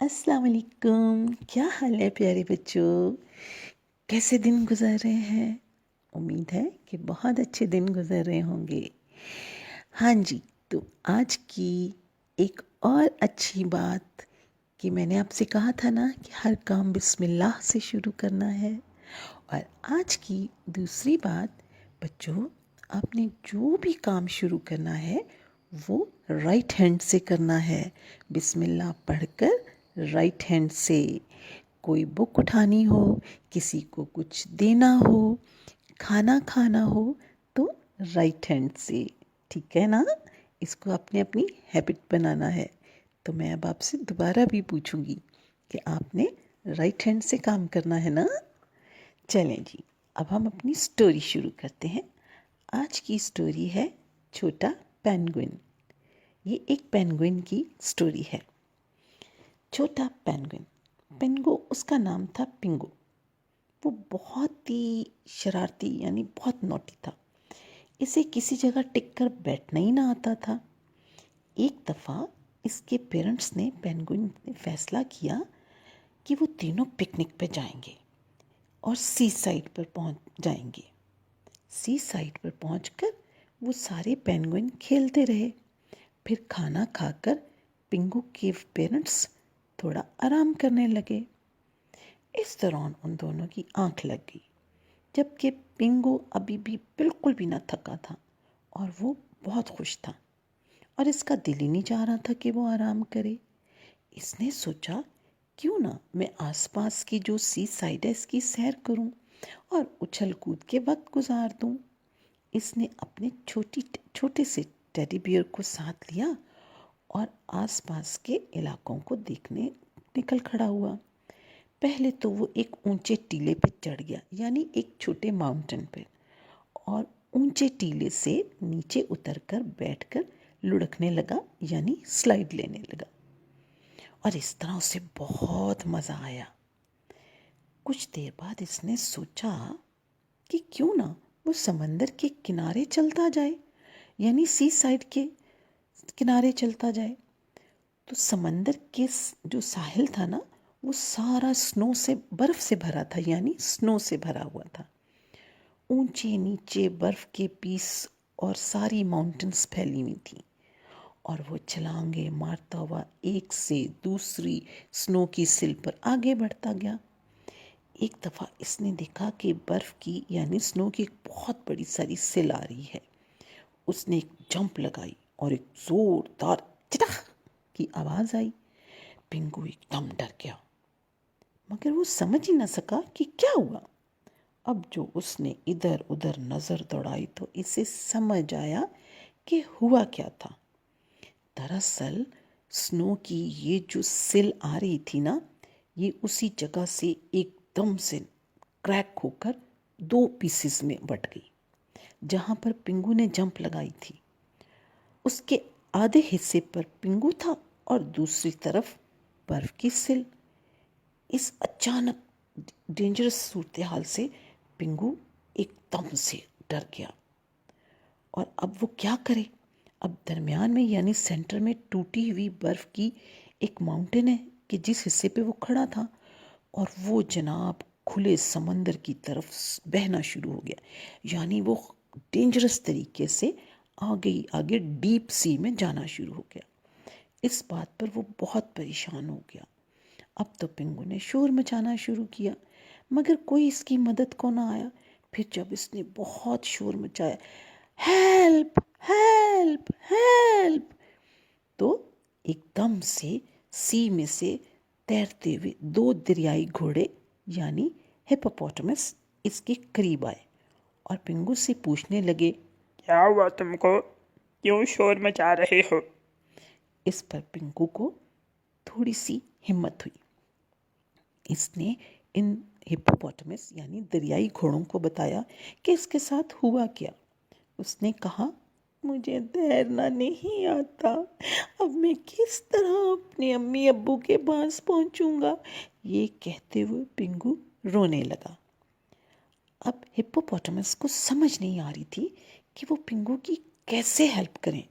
अस्सलाम वालेकुम। क्या हाल है प्यारे बच्चों? कैसे दिन गुजर रहे हैं? उम्मीद है कि बहुत अच्छे दिन गुजर रहे होंगे। हाँ जी, तो आज की एक और अच्छी बात कि मैंने आपसे कहा था ना कि हर काम बिस्मिल्लाह से शुरू करना है। और आज की दूसरी बात, बच्चों, आपने जो भी काम शुरू करना है वो राइट हैंड से करना है। बिस्मिल्लाह पढ़कर राइट हैंड से। कोई बुक उठानी हो, किसी को कुछ देना हो, खाना खाना हो तो राइट हैंड से। ठीक है ना? इसको आपने अपनी हैबिट बनाना है। तो मैं अब आपसे दोबारा भी पूछूंगी कि आपने राइट हैंड से काम करना है ना? चलें जी, अब हम अपनी स्टोरी शुरू करते हैं। आज की स्टोरी है छोटा पेंगुइन। ये एक पेंगुइन की स्टोरी है। छोटा पेंगुइन, पिंगो उसका नाम था। पिंगो वो बहुत ही शरारती यानी बहुत नॉटी था। इसे किसी जगह टिक कर बैठना ही ना आता था। एक दफ़ा इसके पेरेंट्स ने पेंगुइन ने फैसला किया कि वो तीनों पिकनिक पे जाएंगे और सी साइड पर पहुंच जाएंगे। सी साइड पर पहुंचकर वो सारे पेंगुइन खेलते रहे। फिर खाना खाकर पिंगू के पेरेंट्स थोड़ा आराम करने लगे। इस दौरान उन दोनों की आंख लग गई, जबकि पिंगू अभी भी बिल्कुल भी ना थका था और वो बहुत खुश था। और इसका दिल ही नहीं चाह रहा था कि वो आराम करे। इसने सोचा, क्यों ना मैं आसपास की जो सी साइड है इसकी सैर करूं और उछल कूद के वक्त गुजार दूं। इसने अपने छोटे से टेडी बियर को साथ लिया और आसपास के इलाकों को देखने निकल खड़ा हुआ। पहले तो वो एक ऊंचे टीले पे चढ़ गया, यानी एक छोटे माउंटेन पे, और ऊंचे टीले से नीचे उतरकर बैठकर लुढ़कने लगा, यानी स्लाइड लेने लगा। और इस तरह उसे बहुत मज़ा आया। कुछ देर बाद इसने सोचा कि क्यों ना वो समंदर के किनारे चलता जाए, यानी सी साइड के किनारे चलता जाए। तो समंदर के जो साहिल था ना, वो सारा स्नो से बर्फ से भरा था, यानी स्नो से भरा हुआ था। ऊंचे नीचे बर्फ के पीस और सारी माउंटेन्स फैली हुई थी। और वो छलांगे मारता हुआ एक से दूसरी स्नो की सिल पर आगे बढ़ता गया। एक दफ़ा इसने देखा कि बर्फ की यानी स्नो की एक बहुत बड़ी सारी सिल आ रही है। उसने एक जंप लगाई और एक जोरदार चिटक की आवाज़ आई। पिंगू एकदम डर गया, मगर वो समझ ही न सका कि क्या हुआ। अब जो उसने इधर उधर नज़र दौड़ाई तो इसे समझ आया कि हुआ क्या था। दरअसल स्नो की ये जो सिल आ रही थी ना, ये उसी जगह से एकदम से क्रैक होकर दो पीसेस में बट गई। जहाँ पर पिंगू ने जंप लगाई थी उसके आधे हिस्से पर पिंगू था और दूसरी तरफ बर्फ की सिल। इस अचानक डेंजरस सूरत हाल से पिंगू एकदम से डर गया। और अब वो क्या करे? अब दरमियान में यानी सेंटर में टूटी हुई बर्फ की एक माउंटेन है कि जिस हिस्से पे वो खड़ा था, और वो जनाब खुले समंदर की तरफ बहना शुरू हो गया, यानी वो डेंजरस तरीके से आगे ही आगे डीप सी में जाना शुरू हो गया। इस बात पर वो बहुत परेशान हो गया। अब तो पिंगू ने शोर मचाना शुरू किया, मगर कोई इसकी मदद को ना आया। फिर जब इसने बहुत शोर मचाया, हेल्प हेल्प हेल्प, तो एकदम से सी में से तैरते हुए दो दरियाई घोड़े यानी हिप्पोपोटामस इसके करीब आए और पिंगू से पूछने लगे, क्या हुआ तुमको? क्यों शोर मचा रहे हो? इस पर पिंगू को थोड़ी सी हिम्मत हुई। इसने इन हिप्पोपोटामस यानी दरियाई घोड़ों को बताया कि इसके साथ हुआ क्या। उसने कहा, मुझे तैरना नहीं आता, अब मैं किस तरह अपने अम्मी अब्बू के पास पहुंचूंगा। ये कहते हुए पिंगू रोने लगा। अब हिप्पोपोटामस को समझ नहीं आ रही थी कि वो पिंगू की कैसे हेल्प करें।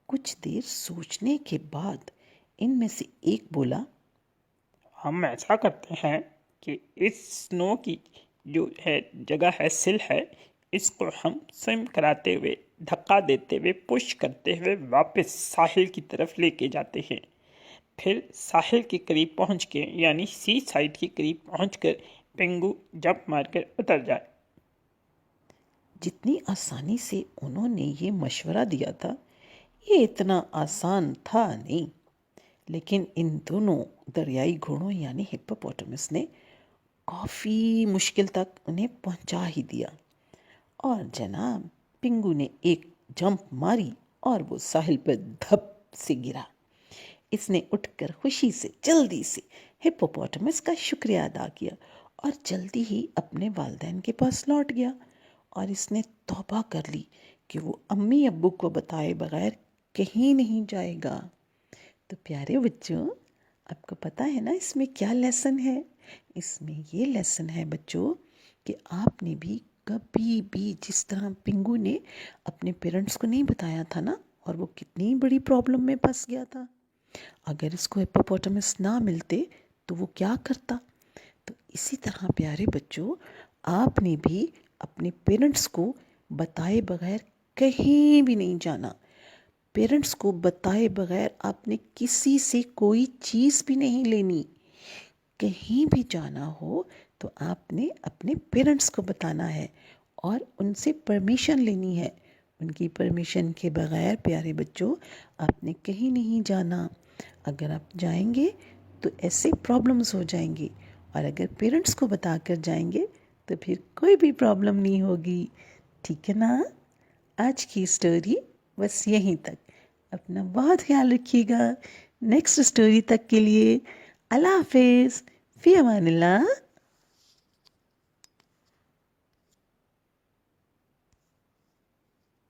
कुछ देर सोचने के बाद इनमें से एक बोला, हम ऐसा करते हैं कि इस स्नो की जो है जगह है, सिल है, इसको हम स्विम कराते हुए, धक्का देते हुए, पुश करते हुए वापस साहिल की तरफ लेके जाते हैं। फिर साहिल के करीब पहुंच के, यानी सी साइड के करीब पहुंचकर पिंगू जंप मारकर उतर जाए। जितनी आसानी से उन्होंने ये मशवरा दिया था, ये इतना आसान था नहीं। लेकिन इन दोनों दरियाई घोड़ों यानी हिप्पोपोटामस ने काफ़ी मुश्किल तक उन्हें पहुंचा ही दिया। और जनाब, पिंगू ने एक जंप मारी और वो साहिल पर धप से गिरा। इसने उठकर खुशी से जल्दी से हिप्पोपोटामस का शुक्रिया अदा किया और जल्दी ही अपने वालिदैन के पास लौट गया। और इसने तौबा कर ली कि वो अम्मी अब्बू को बताए बगैर कहीं नहीं जाएगा। तो प्यारे बच्चों, आपको पता है ना इसमें क्या लेसन है? इसमें ये लेसन है बच्चों कि आपने भी कभी भी, जिस तरह पिंगू ने अपने पेरेंट्स को नहीं बताया था ना, और वो कितनी बड़ी प्रॉब्लम में फंस गया था, अगर इसको हिप्पोपोटामस ना मिलते तो वो क्या करता? तो इसी तरह प्यारे बच्चों, आपने भी अपने पेरेंट्स को बताए बगैर कहीं भी नहीं जाना। पेरेंट्स को बताए बगैर आपने किसी से कोई चीज़ भी नहीं लेनी। कहीं भी जाना हो तो आपने अपने पेरेंट्स को बताना है और उनसे परमिशन लेनी है। उनकी परमिशन के बगैर प्यारे बच्चों आपने कहीं नहीं जाना। अगर आप जाएंगे तो ऐसे प्रॉब्लम्स हो जाएंगे, और अगर पेरेंट्स को बता कर जाएंगे तो फिर कोई भी प्रॉब्लम नहीं होगी। ठीक है ना? आज की स्टोरी बस यहीं तक। अपना बहुत ख्याल रखिएगा। नेक्स्ट स्टोरी तक के लिए अल्लाह हाफिज़, फ़ी अमानिल्लाह।